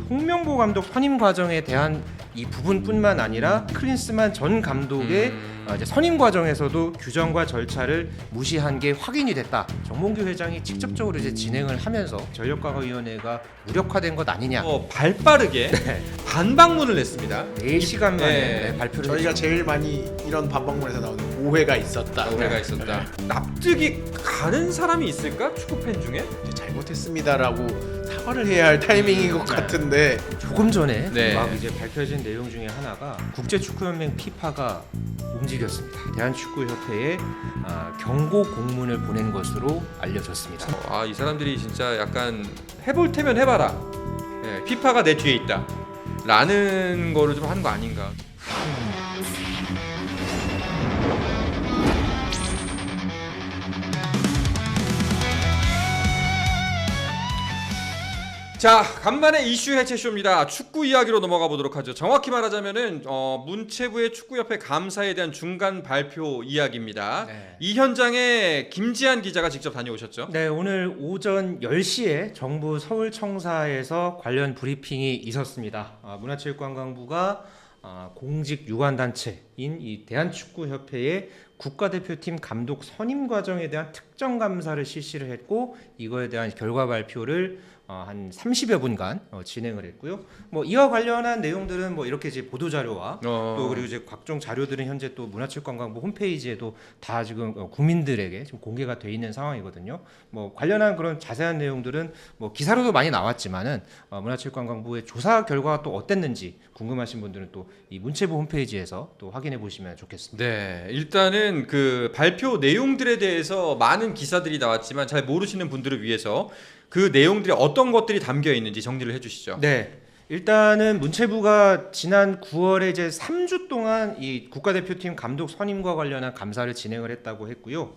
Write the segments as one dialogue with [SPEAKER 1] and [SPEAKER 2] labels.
[SPEAKER 1] 홍명보 감독 선임 과정에 대한 이 부분뿐만 아니라 클린스만 전 감독의 이제 선임 과정에서도 규정과 절차를 무시한 게 확인이 됐다. 정몽규 회장이 직접적으로 이제 진행을 하면서 전력강화위원회가 무력화된 것 아니냐.
[SPEAKER 2] 발빠르게 반박문을 냈습니다.
[SPEAKER 1] 4시간 만에 발표를
[SPEAKER 3] 저희가
[SPEAKER 1] 했죠.
[SPEAKER 3] 제일 많이 이런 반박문에서 나오는 오해가 있었다.
[SPEAKER 2] 오해가 있었다. 납득이 가는 사람이 있을까? 축구 팬 중에?
[SPEAKER 3] 이제 잘못했습니다라고 사과를 해야 할 타이밍인 것 같은데
[SPEAKER 1] 조금 전에
[SPEAKER 2] 네.
[SPEAKER 1] 막 이제 밝혀진 내용 중에 하나가 국제축구연맹 피파가 움직였습니다. 대한축구협회에 경고 공문을 보낸 것으로 알려졌습니다.
[SPEAKER 2] 이 사람들이 진짜 약간 해볼 테면 해봐라. 피파가 내 뒤에 있다. 라는 거를 좀 하는 거 아닌가. 자, 간만에 이슈 해체쇼입니다. 축구 이야기로 넘어가 보도록 하죠. 정확히 말하자면은 문체부의 축구협회 감사에 대한 중간 발표 이야기입니다.
[SPEAKER 1] 네.
[SPEAKER 2] 이 현장에 김지한 기자가 직접 다녀오셨죠?
[SPEAKER 1] 네, 오늘 오전 10시에 정부 서울청사에서 관련 브리핑이 있었습니다. 문화체육관광부가 공직 유관단체인 이 대한축구협회의 국가대표팀 감독 선임 과정에 대한 특정 감사를 실시를 했고 이거에 대한 결과 발표를 한 30여 분간 진행을 했고요. 뭐 이와 관련한 내용들은 뭐 이렇게 이제 보도 자료와 또 그리고 이제 각종 자료들은 현재 또 문화체육관광부 홈페이지에도 다 지금 국민들에게 지금 공개가 돼 있는 상황이거든요. 뭐 관련한 그런 자세한 내용들은 뭐 기사로도 많이 나왔지만은 문화체육관광부의 조사 결과가 또 어땠는지 궁금하신 분들은 또 이 문체부 홈페이지에서 또 확인해 보시면 좋겠습니다.
[SPEAKER 2] 네, 일단은 그 발표 내용들에 대해서 많은 기사들이 나왔지만 잘 모르시는 분들을 위해서 그 내용들이 어떤 것들이 담겨 있는지 정리를 해주시죠.
[SPEAKER 1] 네. 일단은 문체부가 지난 9월에 이제 3주 동안 이 국가대표팀 감독 선임과 관련한 감사를 진행을 했다고 했고요.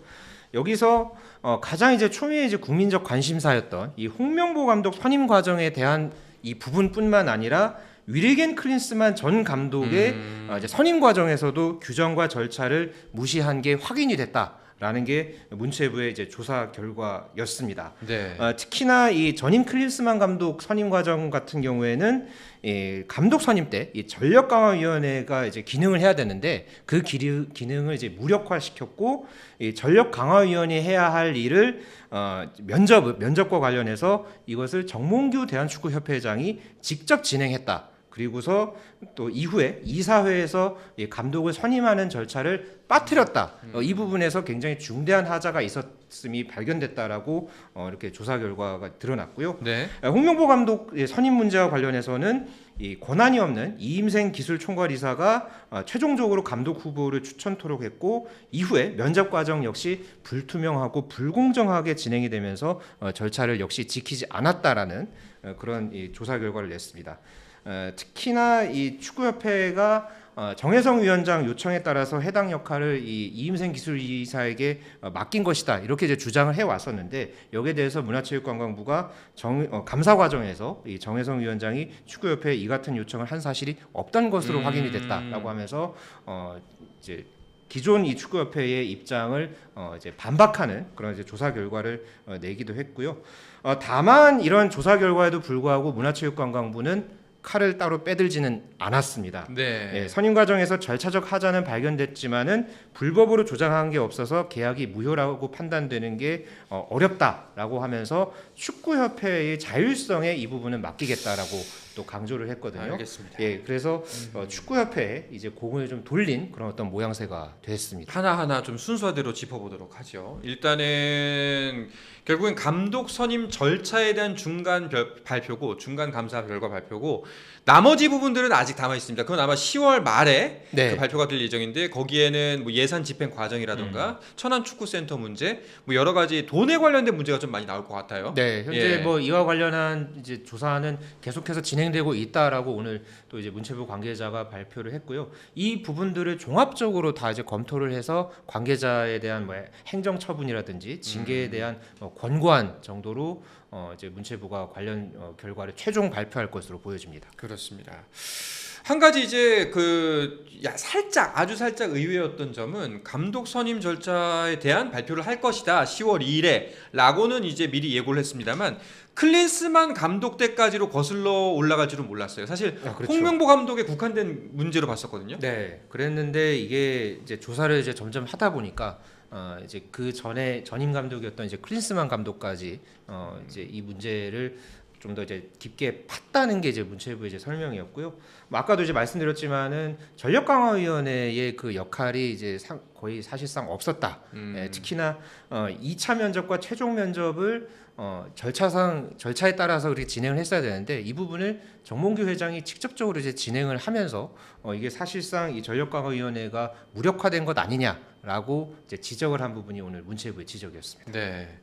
[SPEAKER 1] 여기서 가장 이제 초미의 이제 국민적 관심사였던 이 홍명보 감독 선임 과정에 대한 이 부분뿐만 아니라 위르겐 클린스만 전 감독의 이제 선임 과정에서도 규정과 절차를 무시한 게 확인이 됐다라는 게 문체부의 이제 조사 결과였습니다.
[SPEAKER 2] 네.
[SPEAKER 1] 특히나 이 전임 클린스만 감독 선임 과정 같은 경우에는 이 감독 선임 때 이 전력강화위원회가 이제 기능을 해야 되는데 그 기능을 이제 무력화시켰고 이 전력강화위원회 해야 할 일을 면접과 관련해서 이것을 정몽규 대한축구협회장이 직접 진행했다. 그리고서 또 이후에 이사회에서 이 감독을 선임하는 절차를 빠뜨렸다. 이 부분에서 굉장히 중대한 하자가 있었음이 발견됐다라고 이렇게 조사 결과가 드러났고요.
[SPEAKER 2] 네.
[SPEAKER 1] 홍명보 감독 선임 문제와 관련해서는 이 권한이 없는 이임생 기술총괄이사가 최종적으로 감독 후보를 추천 토록했고 이후에 면접 과정 역시 불투명하고 불공정하게 진행이 되면서 절차를 역시 지키지 않았다라는 그런 이 조사 결과를 냈습니다. 특히나 이 축구협회가 정혜성 위원장 요청에 따라서 해당 역할을 이 이임생 기술이사에게 맡긴 것이다 이렇게 이제 주장을 해 왔었는데 여기에 대해서 문화체육관광부가 감사 과정에서 이 정혜성 위원장이 축구협회에 이 같은 요청을 한 사실이 없던 것으로 확인이 됐다라고 하면서 이제 기존 이 축구협회의 입장을 이제 반박하는 그런 이제 조사 결과를 내기도 했고요. 다만 이런 조사 결과에도 불구하고 문화체육관광부는 칼을 따로 빼들지는 않았습니다.
[SPEAKER 2] 네.
[SPEAKER 1] 선임 과정에서 절차적 하자는 발견됐지만은 불법으로 조장한 게 없어서 계약이 무효라고 판단되는 게 어렵다라고 하면서 축구협회의 자율성에 이 부분은 맡기겠다라고 또 강조를 했거든요.
[SPEAKER 2] 알겠습니다.
[SPEAKER 1] 그래서 축구협회에 이제 공을 좀 돌린 그런 어떤 모양새가 됐습니다.
[SPEAKER 2] 하나하나 좀 순서대로 짚어보도록 하죠. 일단은 결국엔 감독 선임 절차에 대한 중간 발표고 중간 감사 결과 발표고 나머지 부분들은 아직 남아 있습니다. 그건 아마 10월 말에
[SPEAKER 1] 네.
[SPEAKER 2] 그 발표가 될 예정인데 거기에는 뭐 예산 집행 과정이라든가 천안 축구센터 문제, 뭐 여러 가지 돈에 관련된 문제가 좀 많이 나올 것 같아요.
[SPEAKER 1] 네, 현재
[SPEAKER 2] 예.
[SPEAKER 1] 뭐 이와 관련한 이제 조사는 계속해서 진행되고 있다라고 오늘 또 이제 문체부 관계자가 발표를 했고요. 이 부분들을 종합적으로 다 이제 검토를 해서 관계자에 대한 뭐 행정 처분이라든지 징계에 대한 권고안 정도로 이제 문체부가 관련 결과를 최종 발표할 것으로 보여집니다.
[SPEAKER 2] 그렇습니다. 한 가지 이제 살짝 아주 살짝 의외였던 점은 감독 선임 절차에 대한 발표를 할 것이다 10월 2일에라고는 이제 미리 예고를 했습니다만 클린스만 감독 때까지로 거슬러 올라갈 줄은 몰랐어요. 사실
[SPEAKER 1] 그렇죠.
[SPEAKER 2] 홍명보 감독에 국한된 문제로 봤었거든요.
[SPEAKER 1] 네, 그랬는데 이게 이제 조사를 이제 점점 하다 보니까 이제 그 전에 전임 감독이었던 이제 클린스만 감독까지 이제 이 문제를 좀 더 이제 깊게 팠다는 게 이제 문체부의 이제 설명이었고요. 뭐 아까도 이제 말씀드렸지만은 전력강화위원회의 그 역할이 이제 거의 사실상 없었다. 특히나 2차 면접과 최종 면접을 절차에 따라서 그렇게 진행을 했어야 되는데 이 부분을 정몽규 회장이 직접적으로 이제 진행을 하면서 이게 사실상 이 전력강화위원회가 무력화된 것 아니냐라고 이제 지적을 한 부분이 오늘 문체부의 지적이었습니다.
[SPEAKER 2] 네.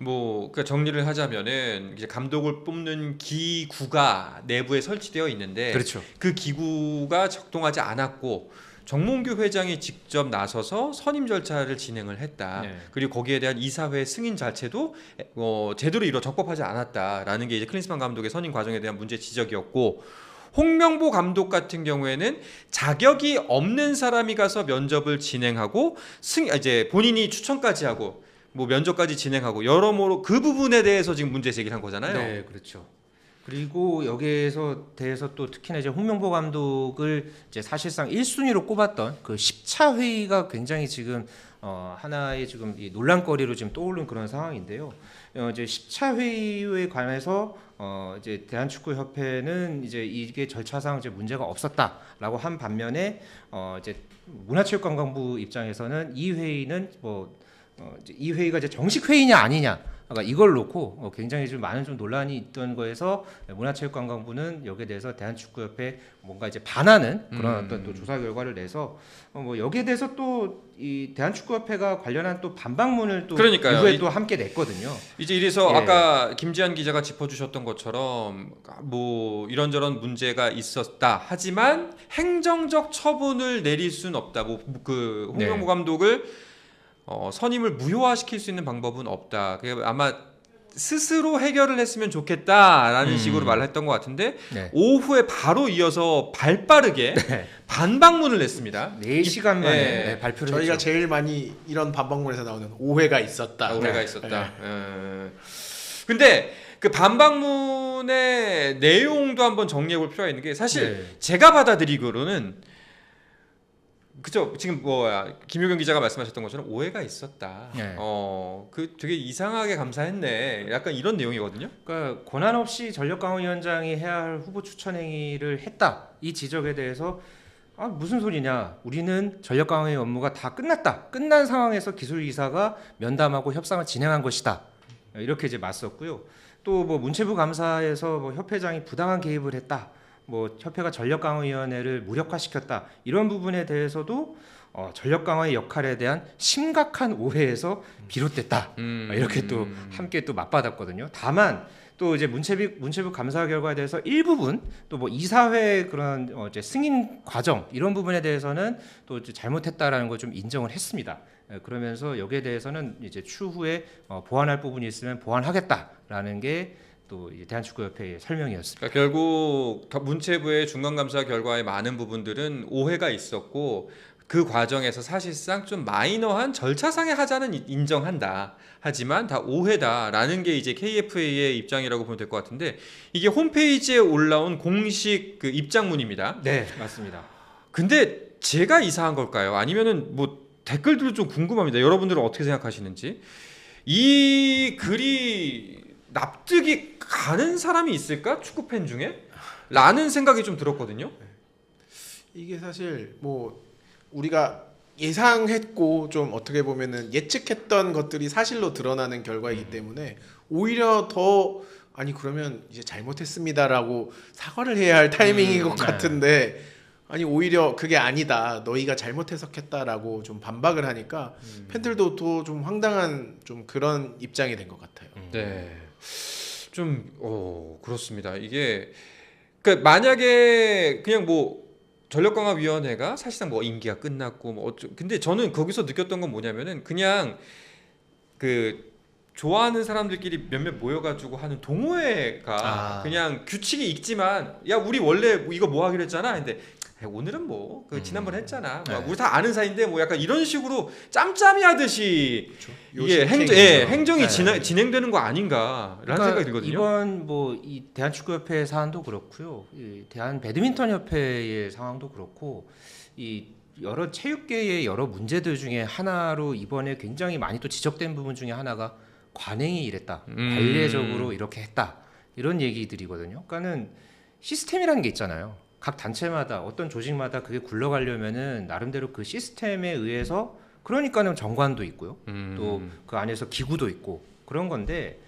[SPEAKER 2] 그러니까 정리를 하자면은 이제 감독을 뽑는 기구가 내부에 설치되어 있는데
[SPEAKER 1] 그렇죠.
[SPEAKER 2] 그 기구가 작동하지 않았고 정몽규 회장이 직접 나서서 선임 절차를 진행을 했다.
[SPEAKER 1] 네.
[SPEAKER 2] 그리고 거기에 대한 이사회 승인 자체도 제대로 이루어 적법하지 않았다라는 게 이제 클린스만 감독의 선임 과정에 대한 문제 지적이었고 홍명보 감독 같은 경우에는 자격이 없는 사람이 가서 면접을 진행하고 이제 본인이 추천까지 하고 뭐 면접까지 진행하고 여러모로 그 부분에 대해서 지금 문제 제기를 한 거잖아요.
[SPEAKER 1] 네, 그렇죠. 그리고 여기에서 대해서 또 특히나 이제 홍명보 감독을 이제 사실상 1순위로 꼽았던 그 10차 회의가 굉장히 지금 하나의 지금 이 논란거리로 지금 떠오른 그런 상황인데요. 이제 10차 회의에 관해서 이제 대한축구협회는 이제 이게 절차상 이제 문제가 없었다라고 한 반면에 이제 문화체육관광부 입장에서는 이 회의는 이 회의가 이제 정식 회의냐 아니냐, 그러니까 이걸 놓고 굉장히 좀 많은 좀 논란이 있던 거에서 문화체육관광부는 여기에 대해서 대한축구협회 뭔가 이제 반하는 그런 어떤 또 조사 결과를 내서 여기에 대해서 또 이 대한축구협회가 관련한 또 반박문을 또
[SPEAKER 2] 그러니까요.
[SPEAKER 1] 이후에 또 함께 냈거든요.
[SPEAKER 2] 이제 이래서
[SPEAKER 1] 예.
[SPEAKER 2] 아까 김지한 기자가 짚어주셨던 것처럼 뭐 이런저런 문제가 있었다. 하지만 행정적 처분을 내릴 수는 없다. 그 홍명보 감독을 선임을 무효화시킬 수 있는 방법은 없다. 그게 아마 스스로 해결을 했으면 좋겠다라는 식으로 말을 했던 것 같은데
[SPEAKER 1] 네.
[SPEAKER 2] 오후에 바로 이어서 발빠르게 반박문을 냈습니다.
[SPEAKER 1] 4시간 만에
[SPEAKER 2] 예.
[SPEAKER 1] 발표를
[SPEAKER 3] 저희가
[SPEAKER 1] 했죠.
[SPEAKER 3] 제일 많이 이런 반박문에서 나오는 오해가 있었다.
[SPEAKER 2] 오해가 있었다. 근데 그 반박문의 내용도 한번 정리해 볼 필요가 있는 게 사실 제가 받아들이기로는 그죠. 지금 김효경 기자가 말씀하셨던 것처럼 오해가 있었다.
[SPEAKER 1] 네.
[SPEAKER 2] 그 되게 이상하게 감사했네. 약간 이런 내용이거든요.
[SPEAKER 1] 그러니까 권한 없이 전력강화위원장이 해야 할 후보 추천 행위를 했다. 이 지적에 대해서 무슨 소리냐. 우리는 전력강화의 업무가 다 끝났다. 끝난 상황에서 기술이사가 면담하고 협상을 진행한 것이다. 이렇게 이제 맞섰고요. 또 문체부 감사에서 협회장이 부당한 개입을 했다. 협회가 전력강화위원회를 무력화시켰다. 이런 부분에 대해서도 전력강화의 역할에 대한 심각한 오해에서 비롯됐다. 이렇게 또 함께 또 맞받았거든요. 다만 또 이제 문체부 감사 결과에 대해서 일부분 또 이사회 그런 이제 승인 과정 이런 부분에 대해서는 또 이제 잘못했다라는 걸 좀 인정을 했습니다. 그러면서 여기에 대해서는 이제 추후에 보완할 부분이 있으면 보완하겠다라는 게 또 대한축구협회의 설명이었습니다.
[SPEAKER 2] 그러니까 결국 문체부의 중간감사 결과의 많은 부분들은 오해가 있었고 그 과정에서 사실상 좀 마이너한 절차상의 하자는 인정한다. 하지만 다 오해다라는 게 이제 KFA의 입장이라고 보면 될 것 같은데 이게 홈페이지에 올라온 공식 그 입장문입니다.
[SPEAKER 1] 네, 맞습니다.
[SPEAKER 2] 근데 제가 이상한 걸까요? 아니면은 댓글들도 좀 궁금합니다. 여러분들은 어떻게 생각하시는지. 이 글이 납득이 가는 사람이 있을까? 축구팬 중에? 라는 생각이 좀 들었거든요.
[SPEAKER 3] 이게 사실 우리가 예상했고 좀 어떻게 보면은 예측했던 것들이 사실로 드러나는 결과이기 때문에 오히려 더 그러면 이제 잘못했습니다라고 사과를 해야 할 타이밍인 것 같은데 오히려 그게 아니다. 너희가 잘못 해석했다라고 좀 반박을 하니까 팬들도 또 좀 황당한 좀 그런 입장이 된 것 같아요.
[SPEAKER 2] 네. 그렇습니다. 이게 그러니까 만약에 그냥 전력강화위원회가 사실상 임기가 끝났고 근데 저는 거기서 느꼈던 건 뭐냐면은 그냥 그 좋아하는 사람들끼리 몇몇 모여가지고 하는 동호회가 그냥 규칙이 있지만 야 우리 원래 이거 뭐 하기로 했잖아. 근데 오늘은 뭐 지난번에 했잖아.
[SPEAKER 1] 네.
[SPEAKER 2] 우리 다 아는 사이인데 뭐 약간 이런 식으로 짬짬이 하듯이
[SPEAKER 3] 그렇죠.
[SPEAKER 2] 이게 행정이
[SPEAKER 1] 네.
[SPEAKER 2] 진행되는 거 아닌가라는 생각이 들거든요.
[SPEAKER 1] 이번 뭐 이 대한축구협회 사안도 그렇고요. 이 대한 배드민턴협회의 상황도 그렇고 이 여러 체육계의 여러 문제들 중에 하나로 이번에 굉장히 많이 또 지적된 부분 중에 하나가 관행이 이랬다. 관례적으로 이렇게 했다. 이런 얘기들이거든요. 그러니까는 시스템이라는 게 있잖아요. 각 단체마다 어떤 조직마다 그게 굴러가려면은 나름대로 그 시스템에 의해서 그러니까는 정관도 있고요. 또 그 안에서 기구도 있고 그런 건데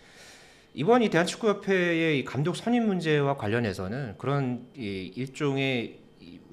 [SPEAKER 1] 이번 이 대한축구협회의 이 감독 선임 문제와 관련해서는 그런 이 일종의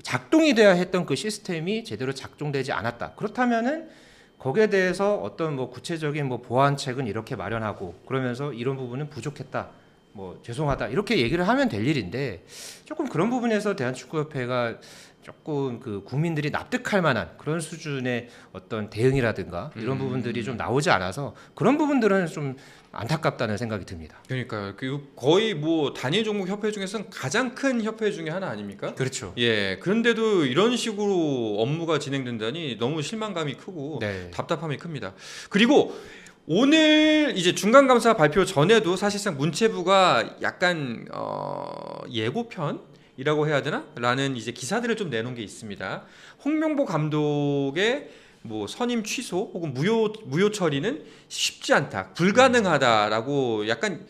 [SPEAKER 1] 작동이 돼야 했던 그 시스템이 제대로 작동되지 않았다. 그렇다면은 거기에 대해서 어떤 뭐 구체적인 뭐 보완책은 이렇게 마련하고 그러면서 이런 부분은 부족했다. 뭐 죄송하다. 이렇게 얘기를 하면 될 일인데 조금 그런 부분에서 대한축구협회가 조금 그 국민들이 납득할 만한 그런 수준의 어떤 대응이라든가 이런 부분들이 좀 나오지 않아서 그런 부분들은 좀 안타깝다는 생각이 듭니다.
[SPEAKER 2] 그러니까요. 그 거의 뭐 단일 종목 협회 중에서는 가장 큰 협회 중에 하나 아닙니까?
[SPEAKER 1] 그렇죠.
[SPEAKER 2] 예. 그런데도 이런 식으로 업무가 진행된다니 너무 실망감이 크고
[SPEAKER 1] 네.
[SPEAKER 2] 답답함이 큽니다. 그리고 오늘 이제 중간감사 발표 전에도 사실상 문체부가 약간 예고편이라고 해야 되나? 라는 이제 기사들을 좀 내놓은 게 있습니다. 홍명보 감독의 뭐 선임 취소 혹은 무효 처리는 쉽지 않다, 불가능하다라고 약간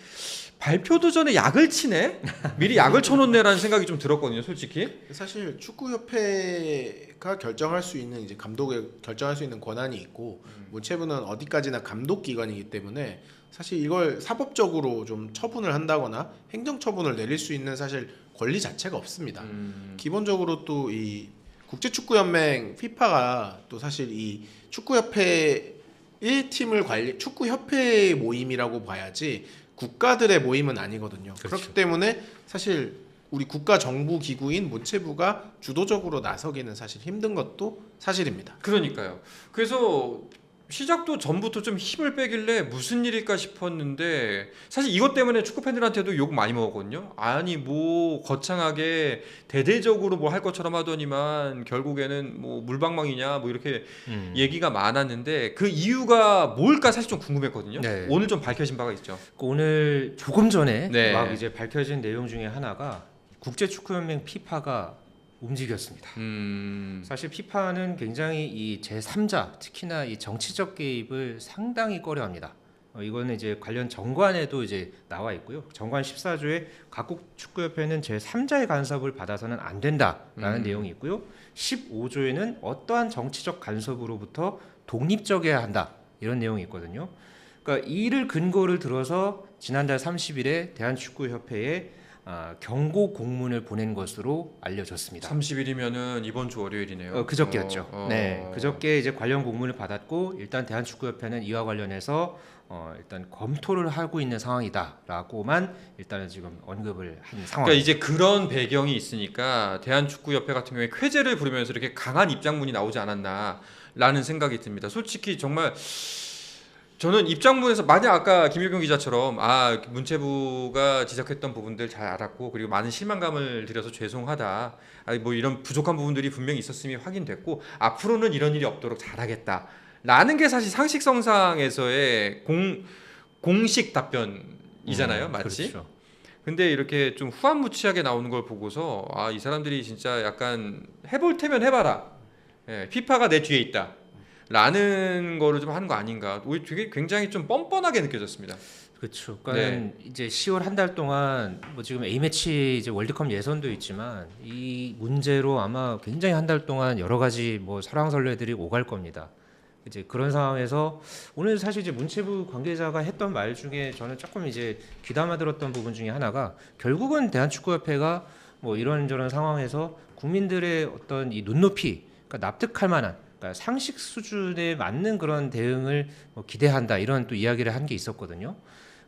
[SPEAKER 2] 발표도 전에 약을 치네? 미리 약을 쳐놓네라는 생각이 좀 들었거든요, 솔직히.
[SPEAKER 3] 사실 축구협회가 결정할 수 있는 이제 감독의 결정할 수 있는 권한이 있고 문체부는 어디까지나 감독 기관이기 때문에 사실 이걸 사법적으로 좀 처분을 한다거나 행정 처분을 내릴 수 있는 사실 권리 자체가 없습니다. 기본적으로 또 이 국제축구연맹 FIFA가 또 사실 이 축구협회 1팀을 축구협회의 모임이라고 봐야지 국가들의 모임은 아니거든요.
[SPEAKER 1] 그렇죠.
[SPEAKER 3] 그렇기 때문에 사실 우리 국가 정부 기구인 문체부가 주도적으로 나서기는 사실 힘든 것도 사실입니다.
[SPEAKER 2] 그러니까요. 그래서 시작도 전부터 좀 힘을 빼길래 무슨 일일까 싶었는데 사실 이것 때문에 축구 팬들한테도 욕 많이 먹었거든요. 아니 뭐 거창하게 대대적으로 뭐 할 것처럼 하더니만 결국에는 뭐 물방망이냐 뭐 이렇게 얘기가 많았는데 그 이유가 뭘까 사실 좀 궁금했거든요.
[SPEAKER 1] 네.
[SPEAKER 2] 오늘 좀 밝혀진 바가 있죠.
[SPEAKER 1] 오늘 조금 전에
[SPEAKER 2] 네.
[SPEAKER 1] 막 이제 밝혀진 내용 중에 하나가 국제축구연맹 피파가 움직였습니다. 사실 피파는 굉장히 이 제3자, 특히나 이 정치적 개입을 상당히 꺼려합니다. 이거는 이제 관련 정관에도 이제 나와 있고요. 정관 14조에 각국 축구협회는 제3자의 간섭을 받아서는 안 된다라는 내용이 있고요. 15조에는 어떠한 정치적 간섭으로부터 독립적이어야 한다 이런 내용이 있거든요. 그러니까 이를 근거를 들어서 지난달 30일에 대한축구협회에 경고 공문을 보낸 것으로 알려졌습니다.
[SPEAKER 2] 30일이면은 이번 주 월요일이네요.
[SPEAKER 1] 그저께였죠. 네, 그저께 이제 관련 공문을 받았고 일단 대한축구협회는 이와 관련해서 일단 검토를 하고 있는 상황이다라고만 일단은 지금 언급을 한 상황.
[SPEAKER 2] 그러니까 이제 그런 배경이 있으니까 대한축구협회 같은 경우에 쾌재를 부르면서 이렇게 강한 입장문이 나오지 않았나라는 생각이 듭니다. 솔직히 정말 저는 입장문에서 만약 아까 김일경 기자처럼 문체부가 지적했던 부분들 잘 알았고 그리고 많은 실망감을 드려서 죄송하다, 뭐 이런 부족한 부분들이 분명히 있었음이 확인됐고 앞으로는 이런 일이 없도록 잘하겠다라는 게 사실 상식성상에서의 공식 답변이잖아요, 마치.
[SPEAKER 1] 그렇죠.
[SPEAKER 2] 근데 이렇게 좀 후한무치하게 나오는 걸 보고서 이 사람들이 진짜 약간 해볼 테면 해봐라, 피파가 내 뒤에 있다 라는 거를 좀 하는 거 아닌가. 되게 굉장히 좀 뻔뻔하게 느껴졌습니다.
[SPEAKER 1] 그렇죠. 그러니까 이제 10월 한 달 동안 뭐 지금 A 매치 이제 월드컵 예선도 있지만 이 문제로 아마 굉장히 한 달 동안 여러 가지 뭐 설왕설래들이 오갈 겁니다. 이제 그런 상황에서 오늘 사실 이제 문체부 관계자가 했던 말 중에 저는 조금 이제 귀담아 들었던 부분 중에 하나가 결국은 대한축구협회가 뭐 이런저런 상황에서 국민들의 어떤 이 눈높이, 그러니까 납득할 만한, 그러니까 상식 수준에 맞는 그런 대응을 기대한다 이런 또 이야기를 한 게 있었거든요.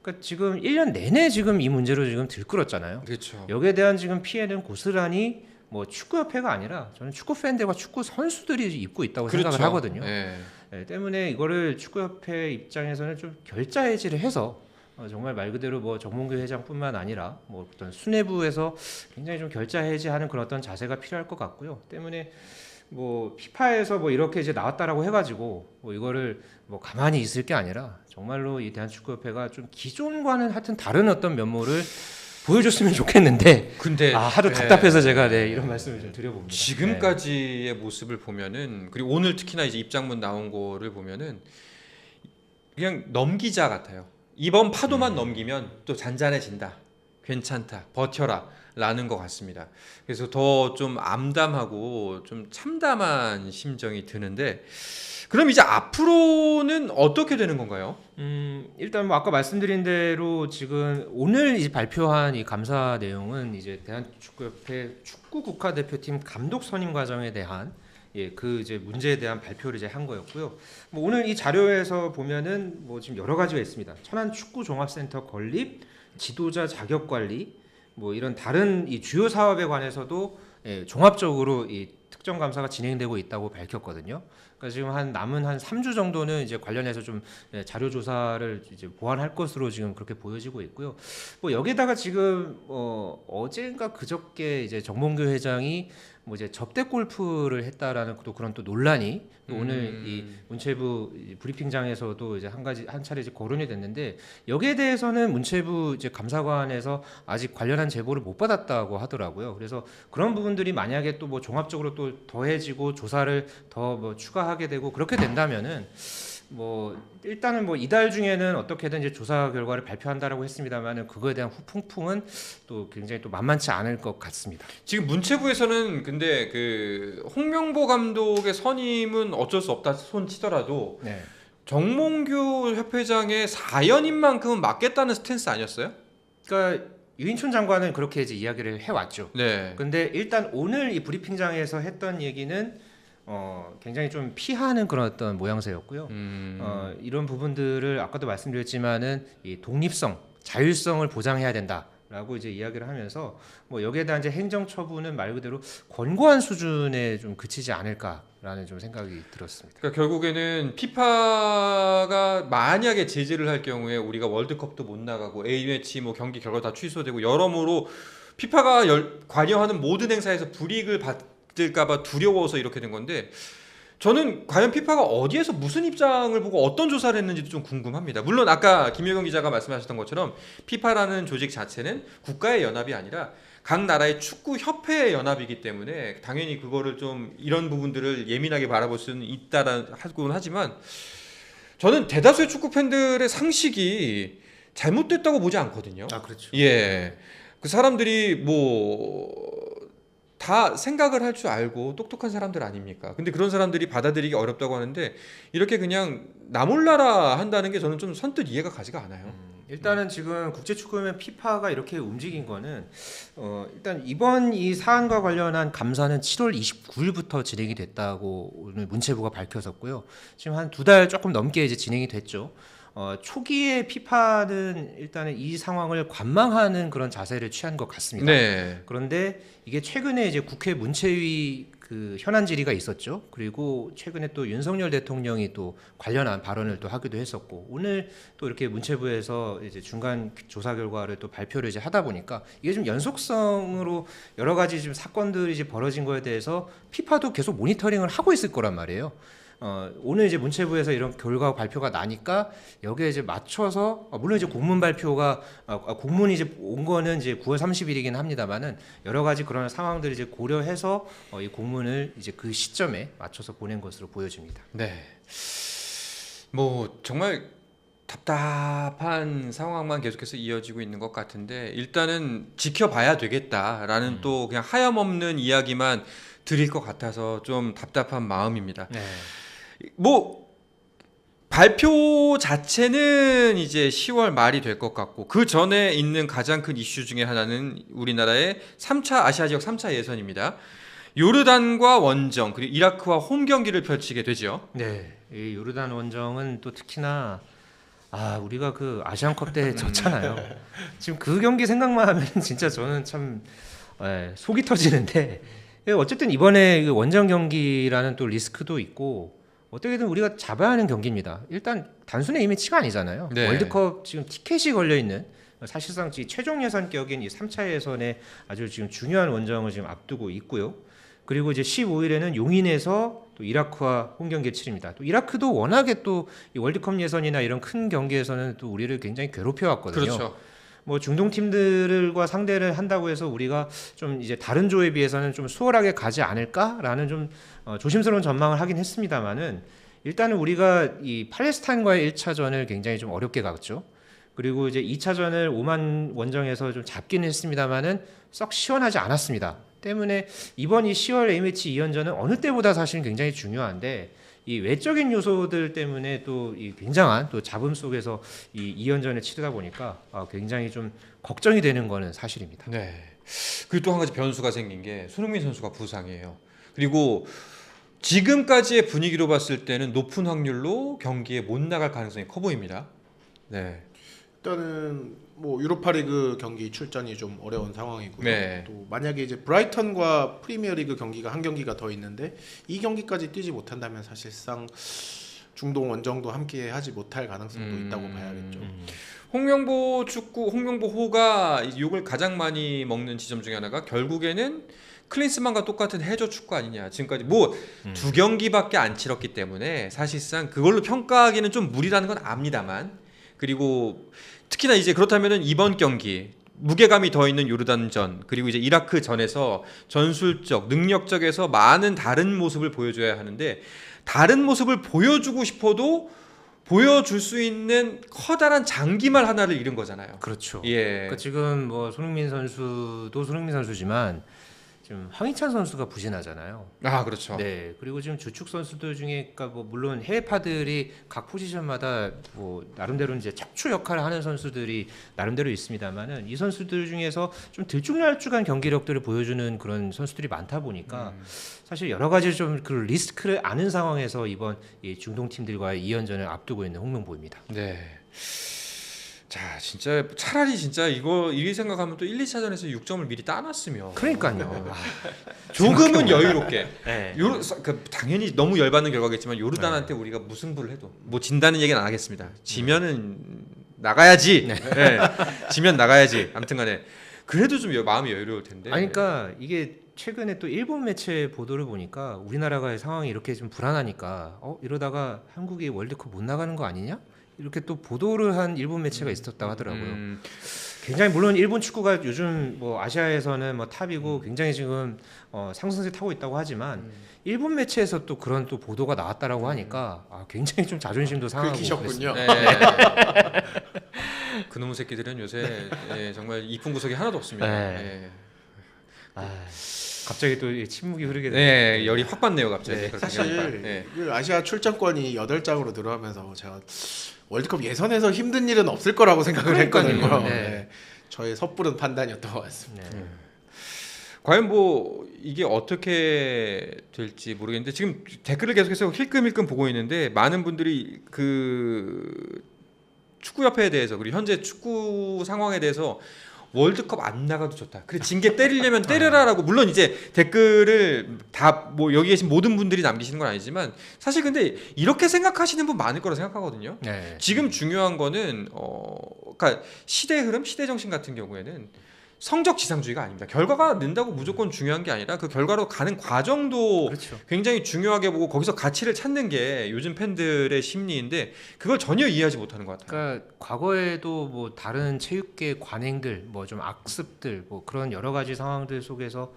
[SPEAKER 1] 그러니까 지금 1년 내내 지금 이 문제로 지금 들끓었잖아요.
[SPEAKER 2] 그렇죠.
[SPEAKER 1] 여기에 대한 지금 피해는 고스란히 뭐 축구협회가 아니라 저는 축구 팬들과 축구 선수들이 입고 있다고
[SPEAKER 2] 그렇죠.
[SPEAKER 1] 생각을 하거든요.
[SPEAKER 2] 예.
[SPEAKER 1] 때문에 이거를 축구협회 입장에서는 좀 결자 해지를 해서 정말 말 그대로 뭐 정몽규 회장뿐만 아니라 뭐 어떤 수뇌부에서 굉장히 좀 결자 해지하는 그런 어떤 자세가 필요할 것 같고요. 때문에 뭐 피파에서 뭐 이렇게 이제 나왔다라고 해가지고 뭐 이거를 뭐 가만히 있을 게 아니라 정말로 이 대한축구협회가 좀 기존과는 하여튼 다른 어떤 면모를 보여줬으면 좋겠는데
[SPEAKER 2] 근데
[SPEAKER 1] 하도
[SPEAKER 2] 예.
[SPEAKER 1] 답답해서 제가 이런 말씀을 좀 드려봅니다.
[SPEAKER 2] 지금까지의 모습을 보면은 그리고 오늘 특히나 이제 입장문 나온 거를 보면은 그냥 넘기자 같아요. 이번 파도만 넘기면 또 잔잔해진다. 괜찮다. 버텨라. 라는 것 같습니다. 그래서 더 좀 암담하고 좀 참담한 심정이 드는데 그럼 이제 앞으로는 어떻게 되는 건가요?
[SPEAKER 1] 일단 뭐 아까 말씀드린 대로 지금 오늘 이제 발표한 이 감사 내용은 이제 대한축구협회 축구 국가대표팀 감독 선임 과정에 대한 그 이제 문제에 대한 발표를 이제 한 거였고요. 뭐 오늘 이 자료에서 보면은 뭐 지금 여러 가지가 있습니다. 천안 축구 종합센터 건립, 지도자 자격 관리, 뭐 이런 다른 이 주요 사업에 관해서도 종합적으로 이 특정 감사가 진행되고 있다고 밝혔거든요. 그러니까 지금 남은 한 3주 정도는 이제 관련해서 좀 자료 조사를 이제 보완할 것으로 지금 그렇게 보여지고 있고요. 뭐 여기다가 지금 어제인가 그저께 이제 정몽규 회장이 뭐 이제 접대 골프를 했다라는 또 그런 또 논란이 또 오늘 이 문체부 브리핑장에서도 이제 한 차례 이제 거론이 됐는데 여기에 대해서는 문체부 이제 감사관에서 아직 관련한 제보를 못 받았다고 하더라고요. 그래서 그런 부분들이 만약에 또 뭐 종합적으로 또 더해지고 조사를 더 뭐 추가하게 되고 그렇게 된다면은 뭐 일단은 뭐 이달 중에는 어떻게든 이제 조사 결과를 발표한다라고 했습니다만은 그거에 대한 후폭풍은 또 굉장히 또 만만치 않을 것 같습니다.
[SPEAKER 2] 지금 문체부에서는 근데 그 홍명보 감독의 선임은 어쩔 수 없다 손 치더라도 정몽규 협회장의 사연인만큼은 맡겠다는 스탠스 아니었어요?
[SPEAKER 1] 그러니까 유인촌 장관은 그렇게 이제 이야기를 해왔죠.
[SPEAKER 2] 네.
[SPEAKER 1] 근데 일단 오늘 이 브리핑장에서 했던 얘기는 굉장히 좀 피하는 그런 어떤 모양새였고요. 이런 부분들을 아까도 말씀드렸지만은 이 독립성, 자율성을 보장해야 된다라고 이제 이야기를 하면서 뭐 여기에 대한 이제 행정 처분은 말 그대로 권고한 수준에 좀 그치지 않을까라는 좀 생각이 들었습니다.
[SPEAKER 2] 그러니까 결국에는 피파가 만약에 제재를 할 경우에 우리가 월드컵도 못 나가고 A매치 뭐 경기 결과 다 취소되고 여러모로 피파가 관여하는 모든 행사에서 불이익을 받을까봐 두려워서 이렇게 된 건데 저는 과연 피파가 어디에서 무슨 입장을 보고 어떤 조사를 했는지도 좀 궁금합니다. 물론 아까 김효경 기자가 말씀하셨던 것처럼 피파라는 조직 자체는 국가의 연합이 아니라 각 나라의 축구 협회의 연합이기 때문에 당연히 그거를 좀 이런 부분들을 예민하게 바라볼 수는 있다라고는 하지만 저는 대다수의 축구 팬들의 상식이 잘못됐다고 보지 않거든요.
[SPEAKER 3] 그렇죠.
[SPEAKER 2] 예, 그 사람들이 뭐 다 생각을 할 줄 알고 똑똑한 사람들 아닙니까? 근데 그런 사람들이 받아들이기 어렵다고 하는데 이렇게 그냥 나 몰라라 한다는 게 저는 좀 선뜻 이해가 가지가 않아요.
[SPEAKER 1] 일단은 지금 국제축구연맹 피파가 이렇게 움직인 거는 일단 이번 이 사안과 관련한 감사는 7월 29일부터 진행이 됐다고 오늘 문체부가 밝혔었고요. 지금 한 2달 조금 넘게 이제 진행이 됐죠. 초기에 피파는 일단은 이 상황을 관망하는 그런 자세를 취한 것 같습니다.
[SPEAKER 2] 네.
[SPEAKER 1] 그런데 이게 최근에 이제 국회 문체위 그 현안 질의가 있었죠. 그리고 최근에 또 윤석열 대통령이 또 관련한 발언을 또 하기도 했었고 오늘 또 이렇게 문체부에서 이제 중간 조사 결과를 또 발표를 이제 하다 보니까 이게 좀 연속성으로 여러 가지 지금 사건들이 이제 벌어진 거에 대해서 피파도 계속 모니터링을 하고 있을 거란 말이에요. 오늘 이제 문체부에서 이런 결과 발표가 나니까 여기에 이제 맞춰서 물론 이제 공문 발표가 공문이 이제 온 거는 이제 9월 30일이긴 합니다만은 여러 가지 그런 상황들을 이제 고려해서 이 공문을 이제 그 시점에 맞춰서 보낸 것으로 보여집니다.
[SPEAKER 2] 네. 뭐 정말 답답한 상황만 계속해서 이어지고 있는 것 같은데 일단은 지켜봐야 되겠다라는 또 그냥 하염없는 이야기만 드릴 것 같아서 좀 답답한 마음입니다.
[SPEAKER 1] 네.
[SPEAKER 2] 뭐 발표 자체는 이제 10월 말이 될 것 같고 그 전에 있는 가장 큰 이슈 중에 하나는 우리나라의 3차 아시아 지역 3차 예선입니다. 요르단과 원정 그리고 이라크와 홈 경기를 펼치게 되죠.
[SPEAKER 1] 네, 이 요르단 원정은 또 특히나 우리가 그 아시안컵 때 졌잖아요. 지금 그 경기 생각만 하면 진짜 저는 참 속이 터지는데 어쨌든 이번에 그 원정 경기라는 또 리스크도 있고 어떻게든 우리가 잡아야 하는 경기입니다. 일단 단순한 A매치가 아니잖아요.
[SPEAKER 2] 네.
[SPEAKER 1] 월드컵 지금 티켓이 걸려 있는 사실상 최종 예선격인 이 3차 예선에 아주 지금 중요한 원정을 지금 앞두고 있고요. 그리고 이제 15일에는 용인에서 또 이라크와 홈 경기 치릅니다. 또 이라크도 워낙에 또 이 월드컵 예선이나 이런 큰 경기에서는 또 우리를 굉장히 괴롭혀 왔거든요.
[SPEAKER 2] 그렇죠.
[SPEAKER 1] 뭐 중동 팀들과 상대를 한다고 해서 우리가 좀 이제 다른 조에 비해서는 좀 수월하게 가지 않을까라는 좀 조심스러운 전망을 하긴 했습니다만은 일단은 우리가 이 팔레스타인과의 1차전을 굉장히 좀 어렵게 갔죠. 그리고 이제 2차전을 오만 원정에서 좀 잡기는 했습니다만은 썩 시원하지 않았습니다. 때문에 이번 이 10월 A매치 2연전은 어느 때보다 사실은 굉장히 중요한데 이 외적인 요소들 때문에 또 이 굉장한 또 잡음 속에서 이 2연전을 치르다 보니까 굉장히 좀 걱정이 되는 거는 사실입니다.
[SPEAKER 2] 네. 그리고 또 한 가지 변수가 생긴 게 손흥민 선수가 부상이에요. 그리고 지금까지의 분위기로 봤을 때는 높은 확률로 경기에 못 나갈 가능성이 커 보입니다. 네.
[SPEAKER 3] 일단은 뭐 유로파리그 경기 출전이 좀 어려운 상황이고요.
[SPEAKER 2] 네.
[SPEAKER 3] 또 만약에 이제 브라이턴과 프리미어리그 경기가 한 경기가 더 있는데 이 경기까지 뛰지 못한다면 사실상 중동 원정도 함께 하지 못할 가능성도 있다고 봐야겠죠.
[SPEAKER 2] 홍명보호가 욕을 가장 많이 먹는 지점 중에 하나가 결국에는 클린스만과 똑같은 해저 축구 아니냐. 지금까지 뭐 두 경기밖에 안 치렀기 때문에 사실상 그걸로 평가하기는 좀 무리라는 건 압니다만, 그리고 특히나 이제 그렇다면은 이번 경기 무게감이 더 있는 요르단전, 그리고 이제 이라크 전에서 전술적 능력적에서 많은 다른 모습을 보여줘야 하는데, 다른 모습을 보여주고 싶어도 보여줄 수 있는 커다란 장기말 하나를 잃은 거잖아요.
[SPEAKER 1] 그렇죠.
[SPEAKER 2] 예.
[SPEAKER 1] 그러니까 지금 뭐 손흥민 선수도 손흥민 선수지만 지금 황희찬 선수가 부진하잖아요.
[SPEAKER 2] 아, 그렇죠.
[SPEAKER 1] 네. 그리고 지금 주축 선수들 중에 그러니까 뭐 물론 해외파들이 각 포지션마다 뭐 나름대로 이제 척추 역할을 하는 선수들이 나름대로 있습니다만은 이 선수들 중에서 좀 들쭉날쭉한 경기력들을 보여주는 그런 선수들이 많다 보니까 사실 여러 가지 좀 그 리스크를 아는 상황에서 이번 이 중동 팀들과의 2연전을 앞두고 있는 홍명보입니다.
[SPEAKER 2] 네. 자, 진짜 차라리 진짜 이리 생각하면 또 1, 2차전에서 6점을 미리 따놨으면
[SPEAKER 1] 그러니까요.
[SPEAKER 2] 조금은 여유롭게.
[SPEAKER 1] 네.
[SPEAKER 2] 당연히 너무 열받는 결과겠지만 요르단한테 우리가 무승부를 해도 뭐 진다는 얘기는 안 하겠습니다. 지면은 나가야지. 네. 지면 나가야지. 아무튼간에 그래도 좀 마음이 여유로울 텐데.
[SPEAKER 1] 아니, 그러니까 이게 최근에 또 일본 매체 보도를 보니까 우리나라가 상황이 이렇게 좀 불안하니까 이러다가 한국이 월드컵 못 나가는 거 아니냐? 이렇게 또 보도를 한 일본 매체가 있었다고 하더라고요. 굉장히 물론 일본 축구가 요즘 뭐 아시아에서는 뭐 탑이고 굉장히 지금 상승세 타고 있다고 하지만 일본 매체에서 또 그런 또 보도가 나왔다라고 하니까 굉장히 좀 자존심도 상하고
[SPEAKER 3] 긁히셨군요.
[SPEAKER 2] 네. 그놈의 새끼들은 요새 정말 이쁜 구석이 하나도 없습니다.
[SPEAKER 1] 네. 갑자기 또 침묵이 흐르게 되네요.
[SPEAKER 2] 네, 열이 확 받네요, 갑자기.
[SPEAKER 3] 네,
[SPEAKER 2] 그렇게
[SPEAKER 3] 사실
[SPEAKER 2] 하니까. 네.
[SPEAKER 3] 그 아시아 출전권이 8장으로 늘어나면서 제가 월드컵 예선에서 힘든 일은 없을 거라고 생각을
[SPEAKER 1] 그러니까요.
[SPEAKER 3] 했거든요.
[SPEAKER 1] 네.
[SPEAKER 3] 네. 저의 섣부른 판단이었던 것 같습니다.
[SPEAKER 1] 네.
[SPEAKER 2] 과연 뭐 이게 어떻게 될지 모르겠는데 지금 댓글을 계속해서 힐끔힐끔 보고 있는데 많은 분들이 그 축구협회에 대해서 그리고 현재 축구 상황에 대해서 월드컵 안 나가도 좋다. 그래 징계 때리려면 때려라라고 물론 이제 댓글을 다 뭐 여기 계신 모든 분들이 남기시는 건 아니지만 사실 근데 이렇게 생각하시는 분 많을 거라 생각하거든요.
[SPEAKER 1] 네.
[SPEAKER 2] 지금 중요한 거는 그러니까 시대 흐름, 시대 정신 같은 경우에는 성적 지상주의가 아닙니다. 결과가 는다고 무조건 중요한 게 아니라 그 결과로 가는 과정도
[SPEAKER 1] 그렇죠.
[SPEAKER 2] 굉장히 중요하게 보고 거기서 가치를 찾는 게 요즘 팬들의 심리인데 그걸 전혀 이해하지 못하는 것 같아요.
[SPEAKER 1] 그러니까 과거에도 뭐 다른 체육계 관행들, 뭐 좀 악습들, 뭐 그런 여러 가지 상황들 속에서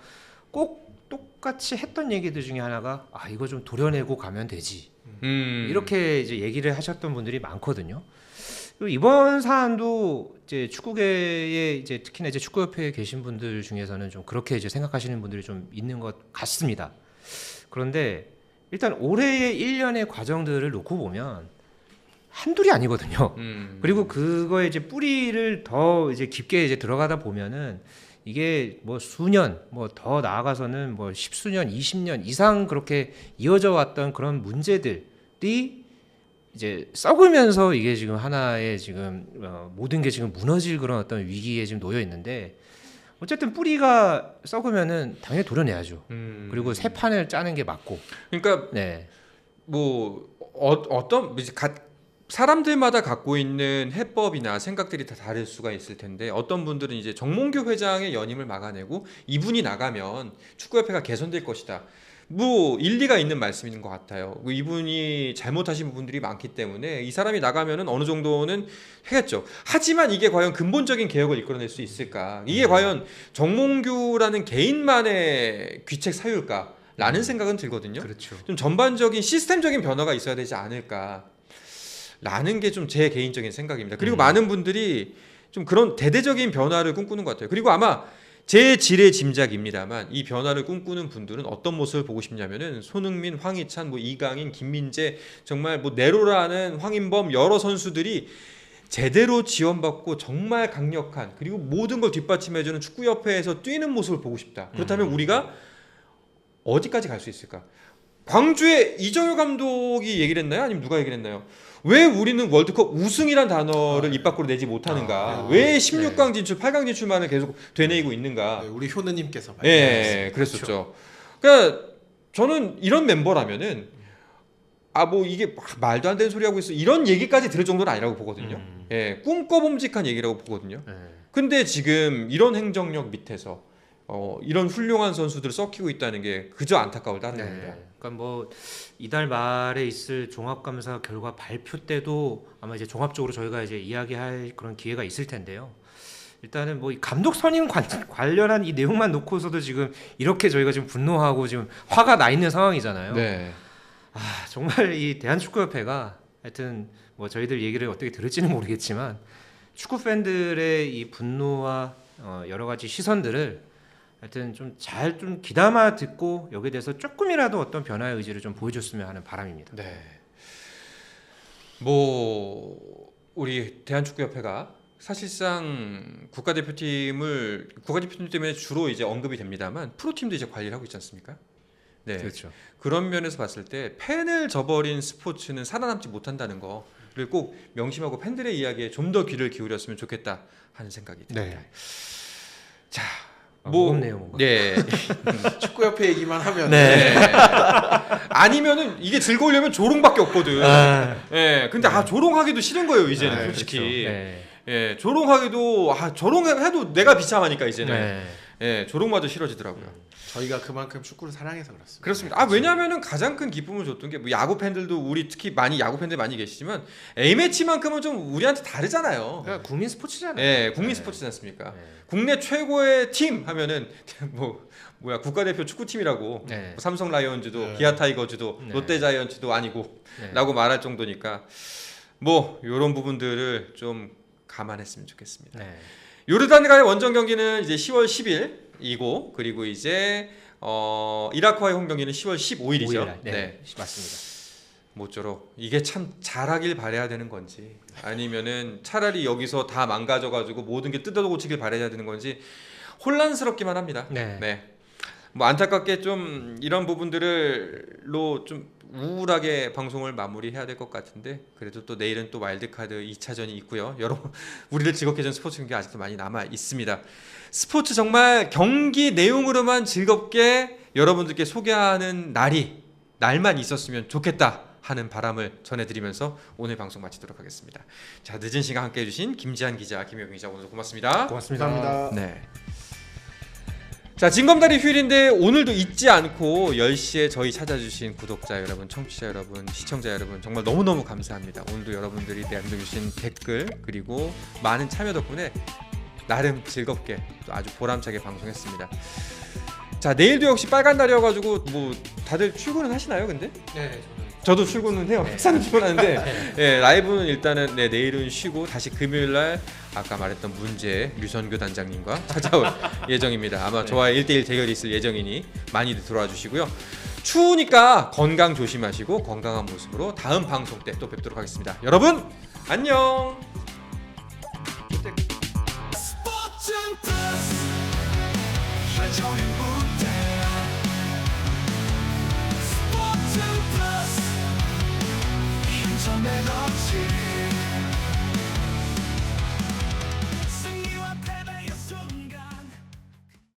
[SPEAKER 1] 꼭 똑같이 했던 얘기들 중에 하나가 이거 좀 도려내고 가면 되지. 이렇게 이제 얘기를 하셨던 분들이 많거든요. 그리고 이번 사안도 이제 축구계에 이제 특히나 이제 축구협회에 계신 분들 중에서는 좀 그렇게 이제 생각하시는 분들이 좀 있는 것 같습니다. 그런데 일단 올해의 1년의 과정들을 놓고 보면 한둘이 아니거든요. 그리고 그거에 이제 뿌리를 더 이제 깊게 이제 들어가다 보면은 이게 뭐 수년, 뭐 더 나아가서는 뭐 10수년, 20년 이상 그렇게 이어져 왔던 그런 문제들이 이제 썩으면서 이게 지금 하나의 지금 모든 게 지금 무너질 그런 어떤 위기에 지금 놓여 있는데 어쨌든 뿌리가 썩으면은 당연히 도려내야죠. 그리고 새 판을 짜는 게 맞고.
[SPEAKER 2] 그러니까
[SPEAKER 1] 네.
[SPEAKER 2] 뭐 어떤 사람들마다 갖고 있는 해법이나 생각들이 다 다를 수가 있을 텐데 어떤 분들은 이제 정몽규 회장의 연임을 막아내고 이분이 나가면 축구협회가 개선될 것이다. 뭐 일리가 있는 말씀인 것 같아요. 이분이 잘못하신 부분들이 많기 때문에 이 사람이 나가면은 어느 정도는 하겠죠. 하지만 이게 과연 근본적인 개혁을 이끌어낼 수 있을까? 이게 과연 정몽규라는 개인만의 귀책 사유일까? 라는 생각은 들거든요.
[SPEAKER 1] 그렇죠.
[SPEAKER 2] 좀 전반적인 시스템적인 변화가 있어야 되지 않을까? 라는 게 좀 제 개인적인 생각입니다. 그리고 많은 분들이 좀 그런 대대적인 변화를 꿈꾸는 것 같아요. 그리고 아마 제 지레 짐작입니다만 이 변화를 꿈꾸는 분들은 어떤 모습을 보고 싶냐면은 손흥민, 황희찬, 뭐 이강인, 김민재 정말 뭐 네로라는 황인범 여러 선수들이 제대로 지원받고 정말 강력한 그리고 모든 걸 뒷받침해주는 축구협회에서 뛰는 모습을 보고 싶다. 그렇다면 우리가 어디까지 갈 수 있을까? 광주의 이정효 감독이 얘기를 했나요? 아니면 누가 얘기를 했나요? 왜 우리는 월드컵 우승이란 단어를 입 밖으로 내지 못하는가? 왜 16강 진출, 8강 진출만을 계속 되뇌이고 있는가?
[SPEAKER 3] 네, 우리 효느님께서
[SPEAKER 2] 예, 그랬었죠. 그러니까 저는 이런 멤버라면은 뭐 이게 말도 안 되는 소리 하고 있어 이런 얘기까지 들을 정도는 아니라고 보거든요. 예, 꿈꿔봄직한 얘기라고 보거든요. 근데 지금 이런 행정력 밑에서 이런 훌륭한 선수들을 썩히고 있다는 게 그저 안타까울 따름입니다.
[SPEAKER 1] 그러니까 뭐 이달 말에 있을 종합감사 결과 발표 때도 아마 이제 종합적으로 저희가 이제 이야기할 그런 기회가 있을 텐데요. 일단은 뭐 이 감독 선임 관련한 이 내용만 놓고서도 지금 이렇게 저희가 지금 분노하고 지금 화가 나 있는 상황이잖아요.
[SPEAKER 2] 네.
[SPEAKER 1] 정말 이 대한축구협회가 하여튼 뭐 저희들 얘기를 어떻게 들을지는 모르겠지만 축구 팬들의 이 분노와 여러 가지 시선들을 하여튼 좀 잘 좀 귀담아 듣고 여기에 대해서 조금이라도 어떤 변화의 의지를 좀 보여줬으면 하는 바람입니다.
[SPEAKER 2] 네. 뭐 우리 대한축구협회가 사실상 국가대표팀 때문에 주로 이제 언급이 됩니다만 프로팀도 이제 관리를 하고 있지 않습니까? 네.
[SPEAKER 1] 그렇죠.
[SPEAKER 2] 그런 면에서 봤을 때 팬을 저버린 스포츠는 살아남지 못한다는 거를 꼭 명심하고 팬들의 이야기에 좀 더 귀를 기울였으면 좋겠다 하는 생각이 듭니다.
[SPEAKER 1] 네.
[SPEAKER 2] 자,
[SPEAKER 1] 무겁네요, 뭔가.
[SPEAKER 2] 네.
[SPEAKER 3] 축구협회 얘기만 하면
[SPEAKER 2] 네. 아니면은 이게 즐거우려면 조롱밖에 없거든. 예. 근데 조롱하기도 싫은 거예요, 이제는
[SPEAKER 3] 네,
[SPEAKER 2] 솔직히.
[SPEAKER 1] 그렇죠. 네.
[SPEAKER 2] 예. 조롱하기도 조롱해도 내가 비참하니까 이제는.
[SPEAKER 1] 네.
[SPEAKER 2] 예. 조롱마저 싫어지더라고요.
[SPEAKER 3] 저희가 그만큼 축구를 사랑해서 그렇습니다.
[SPEAKER 2] 그렇습니다. 왜냐하면은 가장 큰 기쁨을 줬던 게 뭐 야구 팬들도 우리 특히 많이 야구 팬들 많이 계시지만 A 매치만큼은 좀 우리한테 다르잖아요.
[SPEAKER 1] 그러니까 국민 스포츠잖아요.
[SPEAKER 2] 예, 국민
[SPEAKER 1] 네.
[SPEAKER 2] 스포츠지 않습니까?
[SPEAKER 1] 네.
[SPEAKER 2] 국내 최고의 팀 하면은 국가대표 축구팀이라고
[SPEAKER 1] 네.
[SPEAKER 2] 뭐 삼성 라이온즈도
[SPEAKER 3] 네.
[SPEAKER 2] 기아 타이거즈도
[SPEAKER 1] 네.
[SPEAKER 2] 롯데 자이언츠도 아니고
[SPEAKER 1] 네.
[SPEAKER 2] 라고 말할 정도니까 뭐 이런 부분들을 좀 감안했으면 좋겠습니다.
[SPEAKER 1] 네.
[SPEAKER 2] 요르단과의 원정 경기는 이제 10월 10일이고 그리고 이제 이라크와의 홈 경기는 10월 15일이죠.
[SPEAKER 1] 5일 날. 네. 맞습니다.
[SPEAKER 2] 모쪼록 이게 참 잘하길 바라야 되는 건지 아니면은 차라리 여기서 다 망가져가지고 모든 게 뜯어고치길 바라야 되는 건지 혼란스럽기만 합니다.
[SPEAKER 1] 네.
[SPEAKER 2] 뭐 안타깝게 좀 이런 부분들로 좀 우울하게 방송을 마무리해야 될 것 같은데 그래도 또 내일은 또 와일드카드 2차전이 있고요. 여러분 우리를 즐겁게 해준 스포츠 경기 아직도 많이 남아 있습니다. 스포츠 정말 경기 내용으로만 즐겁게 여러분들께 소개하는 날만 있었으면 좋겠다 하는 바람을 전해드리면서 오늘 방송 마치도록 하겠습니다. 자, 늦은 시간 함께 해주신 김지한 기자, 김효경 기자 오늘 고맙습니다.
[SPEAKER 1] 고맙습니다.
[SPEAKER 3] 감사합니다.
[SPEAKER 2] 네. 자, 징검다리 휴일인데 오늘도 잊지 않고 10시에 저희 찾아주신 구독자 여러분, 청취자 여러분, 시청자 여러분 정말 너무너무 감사합니다. 오늘도 여러분들이 남겨주신 댓글 그리고 많은 참여 덕분에 나름 즐겁게 또 아주 보람차게 방송했습니다. 자, 내일도 역시 빨간 날이어가지고 뭐 다들 출근은 하시나요 근데?
[SPEAKER 1] 네.
[SPEAKER 2] 저도 출근은 해요. 회사는 출근하는데 예, 라이브는 일단은 내일은 쉬고 다시 금요일날 아까 말했던 문제 류선규 단장님과 찾아올 예정입니다. 아마 저와의 1대1 대결이 있을 예정이니 많이들 들어와 주시고요. 추우니까 건강 조심하시고 건강한 모습으로 다음 방송 때 또 뵙도록 하겠습니다. 여러분 안녕.
[SPEAKER 4] 스포츠는 플러스 한정의 무대 스포츠는 플러스 인터넷 없이